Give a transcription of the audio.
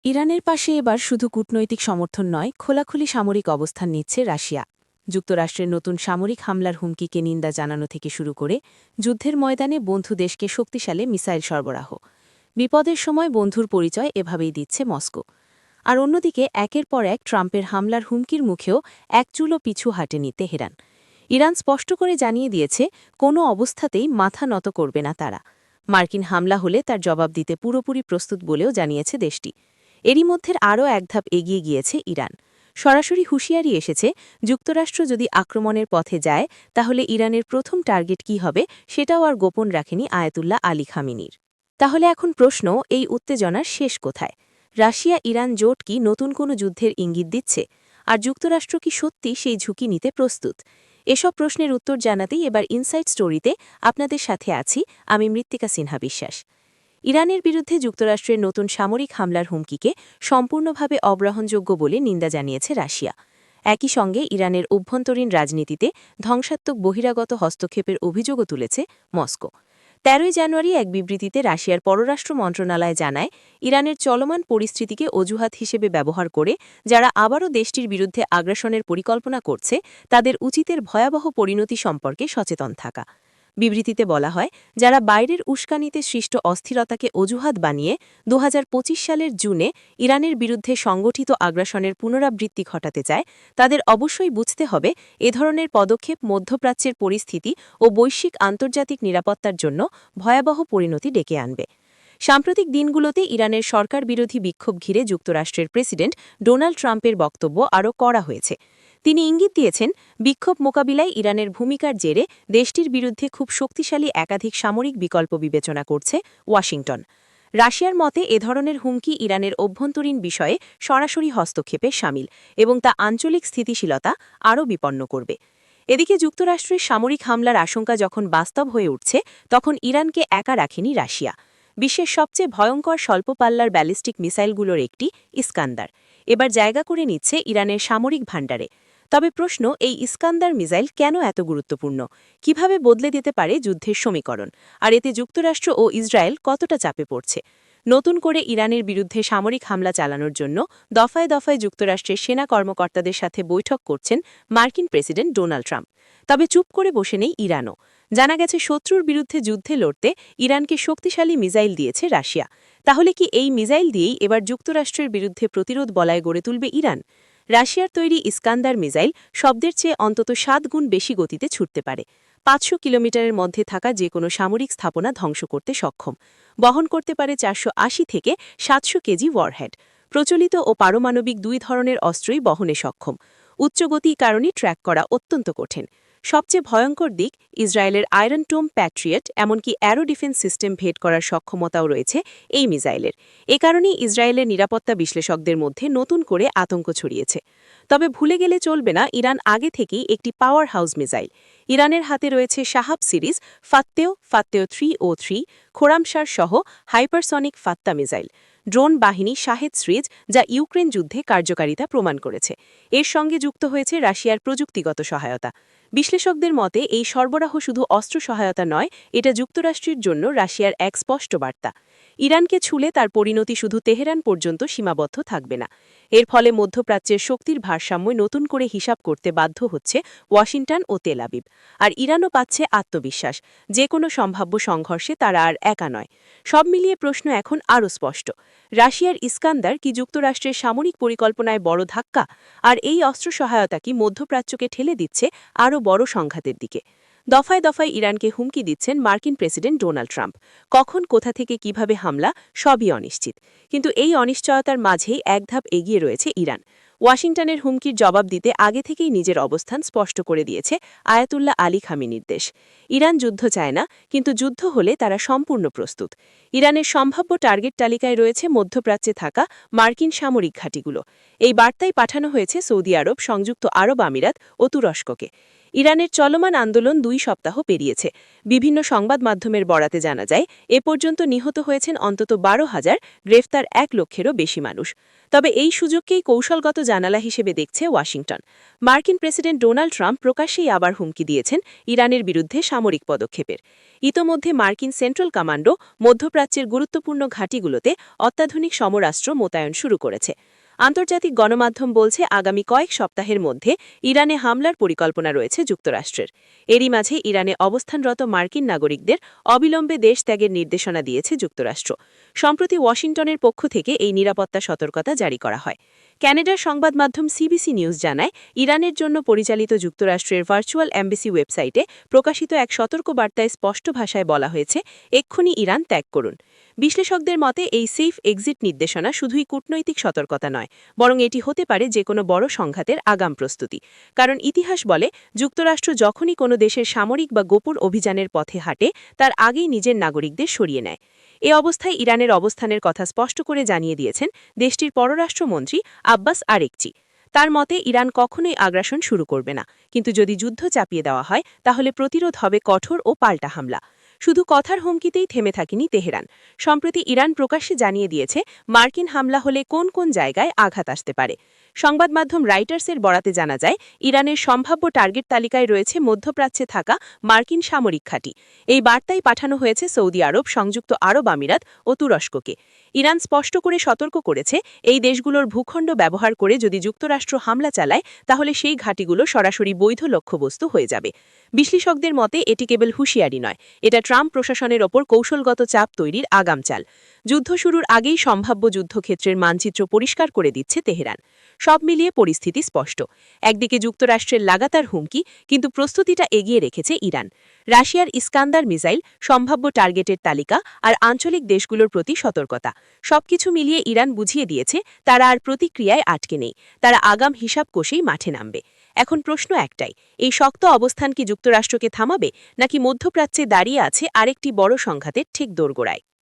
ইরানের পাশে এবার শুধু কূটনৈতিক সমর্থন নয়, খোলাখুলি সামরিক অবস্থান নিচ্ছে রাশিয়া। যুক্তরাষ্ট্রের নতুন সামরিক হামলার হুমকিকে নিন্দা জানানো থেকে শুরু করে যুদ্ধের ময়দানে বন্ধু দেশকে শক্তিশালী মিসাইল সরবরাহ, বিপদের সময় বন্ধুর পরিচয় এভাবেই দিচ্ছে মস্কো। আর অন্যদিকে একের পর এক ট্রাম্পের হামলার হুমকির মুখেও এক চুলো পিছু হাঁটেনি তেহরান। ইরান স্পষ্ট করে জানিয়ে দিয়েছে, কোনো অবস্থাতেই মাথা নত করবে না তারা। মার্কিন হামলা হলে তার জবাব দিতে পুরোপুরি প্রস্তুত বলেও জানিয়েছে দেশটি। এরই মধ্যে আরও এক ধাপ এগিয়ে গিয়েছে ইরান। সরাসরি হুঁশিয়ারি এসেছে, যুক্তরাষ্ট্র যদি আক্রমণের পথে যায় তাহলে ইরানের প্রথম টার্গেট কী হবে সেটাও আর গোপন রাখেনি আয়াতুল্লাহ আলী খামিনির। তাহলে এখন প্রশ্ন, এই উত্তেজনার শেষ কোথায়? রাশিয়া ইরান জোট কি নতুন কোনো যুদ্ধের ইঙ্গিত দিচ্ছে? আর যুক্তরাষ্ট্র কি সত্যি সেই ঝুঁকি নিতে প্রস্তুত? এসব প্রশ্নের উত্তর জানাতেই এবার ইনসাইড স্টোরিতে আপনাদের সাথে আছি আমি মৃত্তিকা সিনহা বিশ্বাস। ইরানের বিরুদ্ধে যুক্তরাষ্ট্রের নতুন সামরিক হামলার হুমকিকে সম্পূর্ণভাবে অগ্রহণযোগ্য বলে নিন্দা জানিয়েছে রাশিয়া। একই সঙ্গে ইরানের অভ্যন্তরীণ রাজনীতিতে ধ্বংসাত্মক বহিরাগত হস্তক্ষেপের অভিযোগও তুলেছে মস্কো। ১৩ জানুয়ারি এক বিবৃতিতে রাশিয়ার পররাষ্ট্র মন্ত্রণালয় জানায়, ইরানের চলমান পরিস্থিতিকে অজুহাত হিসেবে ব্যবহার করে যারা আবারও দেশটির বিরুদ্ধে আগ্রাসনের পরিকল্পনা করছে তাদের উচিতের ভয়াবহ পরিণতি সম্পর্কে সচেতন থাকা। বিবৃতিতে বলা হয়, যারা বাইরের উস্কানিতে সৃষ্ট অস্থিরতাকে অজুহাত বানিয়ে ২০২৫ সালের জুনে ইরানের বিরুদ্ধে সংগঠিত আগ্রাসনের পুনরাবৃত্তি ঘটাতে চায়, তাদের অবশ্যই বুঝতে হবে এ ধরনের পদক্ষেপ মধ্যপ্রাচ্যের পরিস্থিতি ও বৈশ্বিক আন্তর্জাতিক নিরাপত্তার জন্য ভয়াবহ পরিণতি ডেকে আনবে। সাম্প্রতিক দিনগুলোতে ইরানের সরকার বিরোধী বিক্ষোভ ঘিরে যুক্তরাষ্ট্রের প্রেসিডেন্ট ডোনাল্ড ট্রাম্পের বক্তব্য আরও কড়া হয়েছে। তিনি ইঙ্গিত দিয়েছেন, বিক্ষোভ মোকাবিলায় ইরানের ভূমিকার জেরে দেশটির বিরুদ্ধে খুব শক্তিশালী একাধিক সামরিক বিকল্প বিবেচনা করছে ওয়াশিংটন। রাশিয়ার মতে এ ধরনের হুমকি ইরানের অভ্যন্তরীণ বিষয়ে সরাসরি হস্তক্ষেপে শামিল এবং তা আঞ্চলিক স্থিতিশীলতা আরও বিপন্ন করবে। এদিকে যুক্তরাষ্ট্রের সামরিক হামলার আশঙ্কা যখন বাস্তব হয়ে উঠছে, তখন ইরানকে একা রাখেনি রাশিয়া। বিশ্বের সবচেয়ে ভয়ঙ্কর স্বল্প পাল্লার ব্যালিস্টিক মিসাইলগুলোর একটি ইস্কান্দার এবার জায়গা করে নিচ্ছে ইরানের সামরিক ভাণ্ডারে। তবে প্রশ্ন, এই ইস্কান্দার মিসাইল কেন এত গুরুত্বপূর্ণ? কিভাবে বদলে দিতে পারে যুদ্ধের সমীকরণ? আর এতে যুক্তরাষ্ট্র ও ইসরায়েল কতটা চাপে পড়ছে? নতুন করে ইরানের বিরুদ্ধে সামরিক হামলা চালানোর জন্য দফায় দফায় যুক্তরাষ্ট্রের সেনা কর্মকর্তাদের সাথে বৈঠক করছেন মার্কিন প্রেসিডেন্ট ডোনাল্ড ট্রাম্প। তবে চুপ করে বসে নেই ইরানও। জানা গেছে, শত্রুর বিরুদ্ধে যুদ্ধে লড়তে ইরানকে শক্তিশালী মিসাইল দিয়েছে রাশিয়া। তাহলে কি এই মিসাইল দিয়েই এবার যুক্তরাষ্ট্রের বিরুদ্ধে প্রতিরোধ বলয় গড়ে তুলবে ইরান? রাশিয়ার তৈরি ইস্কান্দার মিসাইল শব্দের চেয়ে অন্তত ৭ গুণ বেশি গতিতে ছুটতে পারে। ৫০০ কিলোমিটারের মধ্যে থাকা যে কোনো সামরিক স্থাপনা ধ্বংস করতে সক্ষম। বহন করতে পারে ৪৮০ থেকে ৭০০ কেজি ওয়ারহেড। প্রচলিত ও পারমাণবিক দুই ধরনের অস্ত্রই বহনে সক্ষম। উচ্চ গতির কারণে ট্র্যাক করা অত্যন্ত কঠিন। সবচেয়ে ভয়ঙ্কর দিক, ইসরায়েলের আয়রন টোম প্যাট্রিয়ট এমনকি অ্যারো ডিফেন্স সিস্টেম ভেদ করার সক্ষমতাও রয়েছে এই মিসাইলের। এ কারণেই ইসরায়েলের নিরাপত্তা বিশ্লেষকদের মধ্যে নতুন করে আতঙ্ক ছড়িয়েছে। তবে ভুলে গেলে চলবে না, ইরান আগে থেকেই একটি পাওয়ার হাউস মিসাইল। ইরানের হাতে রয়েছে শাহাব সিরিজ, ফাত্তেও 303, খোরামশার সহ হাইপারসনিক ফাত্তা মিসাইল, ড্রোন বাহিনী শাহেদ সিরিজ, যা ইউক্রেন যুদ্ধে কার্যকারিতা প্রমাণ করেছে। এর সঙ্গে যুক্ত হয়েছে রাশিয়ার প্রযুক্তিগত সহায়তা। বিশ্লেষকদের মতে এই সরবরাহ শুধু অস্ত্র সহায়তা নয়, এটা যুক্তরাষ্ট্রের জন্য রাশিয়ার এক স্পষ্ট বার্তা। ইরানকে ছুলে তার পরিণতি শুধু তেহরান পর্যন্ত সীমাবদ্ধ থাকবে না। এর ফলে মধ্যপ্রাচ্যের শক্তির ভারসাম্য নতুন করে হিসাব করতে বাধ্য হচ্ছে ওয়াশিংটন ও তেল আবিব। আর ইরানও পাচ্ছে আত্মবিশ্বাস, যে কোনো সম্ভাব্য সংঘর্ষে তারা আর একা নয়। সব মিলিয়ে প্রশ্ন এখন আরও স্পষ্ট, রাশিয়ার ইস্কান্দার কি যুক্তরাষ্ট্রের সামরিক পরিকল্পনায় বড় ধাক্কা? আর এই অস্ত্র সহায়তা কি মধ্যপ্রাচ্যকে ঠেলে দিচ্ছে আরও বড় সংঘাতের দিকে? দফায় দফায় ইরানকে হুমকি দিচ্ছেন মার্কিন প্রেসিডেন্ট ডোনাল্ড ট্রাম্প। কখন, কোথা থেকে কিভাবে হামলা, সবই অনিশ্চিত। কিন্তু এই অনিশ্চয়তার মাঝেই এক ধাপ এগিয়ে রয়েছে ইরান। ওয়াশিংটনের হুমকির জবাব দিতে আগে থেকেই নিজের অবস্থান স্পষ্ট করে দিয়েছে আয়াতুল্লাহ আলী খামিনির দেশ। ইরান যুদ্ধ চায় না, কিন্তু যুদ্ধ হলে তারা সম্পূর্ণ প্রস্তুত। ইরানের সম্ভাব্য টার্গেট তালিকায় রয়েছে মধ্যপ্রাচ্যে থাকা মার্কিন সামরিক ঘাঁটিগুলো। এই বার্তাই পাঠানো হয়েছে সৌদি আরব, সংযুক্ত আরব আমিরাত ও তুরস্ককে। ইরানের চলমান আন্দোলন 2 সপ্তাহ পেরিয়েছে। বিভিন্ন সংবাদ মাধ্যমের বরাতে জানা যায়, এ পর্যন্ত নিহত হয়েছেন অন্তত 12,000, গ্রেফতার 1 লক্ষেরও বেশি মানুষ। তবে এই সুযোগকেই কৌশলগত জানালা হিসেবে দেখছে ওয়াশিংটন। মার্কিন প্রেসিডেন্ট ডোনাল্ড ট্রাম্প প্রকাশ্যেই আবার হুমকি দিয়েছেন ইরানের বিরুদ্ধে সামরিক পদক্ষেপের। ইতোমধ্যে মার্কিন সেন্ট্রাল কমান্ডো মধ্যপ্রাচ্যের গুরুত্বপূর্ণ ঘাঁটিগুলোতে অত্যাধুনিক সমরাস্ত্র মোতায়েন শুরু করেছে। আন্তর্জাতিক গণমাধ্যম বলছে, আগামী কয়েক সপ্তাহের মধ্যে ইরানে হামলার পরিকল্পনা রয়েছে যুক্তরাষ্ট্রের। এরই মাঝে ইরানে অবস্থানরত মার্কিন নাগরিকদের অবিলম্বে দেশ ত্যাগের নির্দেশনা দিয়েছে যুক্তরাষ্ট্র। সম্প্রতি ওয়াশিংটনের পক্ষ থেকে এই নিরাপত্তা সতর্কতা জারি করা হয়। ক্যানাডার সংবাদ মাধ্যম সিবিসি নিউজ জানায়, ইরানের জন্য পরিচালিত যুক্তরাষ্ট্রের ভার্চুয়াল এমবেসি ওয়েবসাইটে প্রকাশিত এক সতর্কবার্তায় স্পষ্ট ভাষায় বলা হয়েছে, এক্ষুনি ইরান ত্যাগ করুন। বিশ্লেষকদের মতে এই সেফ এক্সিট নির্দেশনা শুধুই কূটনৈতিক সতর্কতা নয়, বরং এটি হতে পারে যে কোনো বড় সংঘাতের আগাম প্রস্তুতি। কারণ ইতিহাস বলে, যুক্তরাষ্ট্র যখনই কোনো দেশের সামরিক বা গোপন অভিযানের পথে হাঁটে, তার আগেই নিজের নাগরিকদের সরিয়ে নেয়। এ অবস্থায় ইরানের অবস্থানের কথা স্পষ্ট করে জানিয়ে দিয়েছেন দেশটির পররাষ্ট্রমন্ত্রী আব্বাস আরেকচি। তার মতে, ইরান কখনোই আগ্রাসন শুরু করবে না, কিন্তু যদি যুদ্ধ চাপিয়ে দেওয়া হয় তাহলে প্রতিরোধ হবে কঠোর ও পাল্টা হামলা। শুধু কথার হুমকিতেই থেমে থাকেনি তেহরান। সম্প্রতি ইরান প্রকাশ্যে জানিয়ে দিয়েছে, মার্কিন হামলা হলে কোন কোন জায়গায় আঘাত আসতে পারে। সংবাদ মাধ্যম রাইটার্সের বরাতে জানা যায়, ইরানের সম্ভাব্য টার্গেট তালিকায় রয়েছে মধ্যপ্রাচ্যে থাকা মার্কিন সামরিক ঘাঁটি। এই বার্তাই পাঠানো হয়েছে সৌদি আরব, সংযুক্ত আরব আমিরাত ও তুরস্ককে। ইরান স্পষ্ট করে সতর্ক করেছে, এই দেশগুলোর ভূখণ্ড ব্যবহার করে যদি যুক্তরাষ্ট্র হামলা চালায় তাহলে সেই ঘাঁটিগুলো সরাসরি বৈধ লক্ষ্যবস্তু হয়ে যাবে। বিশ্লেষকদের মতে এটি কেবল হুঁশিয়ারি নয়, এটা ট্রাম্প প্রশাসনের ওপর কৌশলগত চাপ তৈরির আগাম চাল। যুদ্ধ শুরুর আগেই সম্ভাব্য যুদ্ধক্ষেত্রের মানচিত্র পরিষ্কার করে দিচ্ছে তেহরান। সব মিলিয়ে পরিস্থিতি স্পষ্ট। একদিকে যুক্তরাষ্ট্রের লাগাতার হুমকি, কিন্তু প্রস্তুতিটা এগিয়ে রেখেছে ইরান। রাশিয়ার ইস্কান্দার মিসাইল, সম্ভাব্য টার্গেটের তালিকা আর আঞ্চলিক দেশগুলোর প্রতি সতর্কতা, সবকিছু মিলিয়ে ইরান বুঝিয়ে দিয়েছে তারা আর প্রতিক্রিয়ায় আটকে নেই। তারা আগাম হিসাব কষেই মাঠে নামবে। এখন প্রশ্ন একটাই, এই শক্ত অবস্থান কি যুক্তরাষ্ট্রকে থামাবে, নাকি মধ্যপ্রাচ্যে দাঁড়িয়ে আছে আরেকটি বড় সংঘাতের ঠিক দোরগোড়ায়?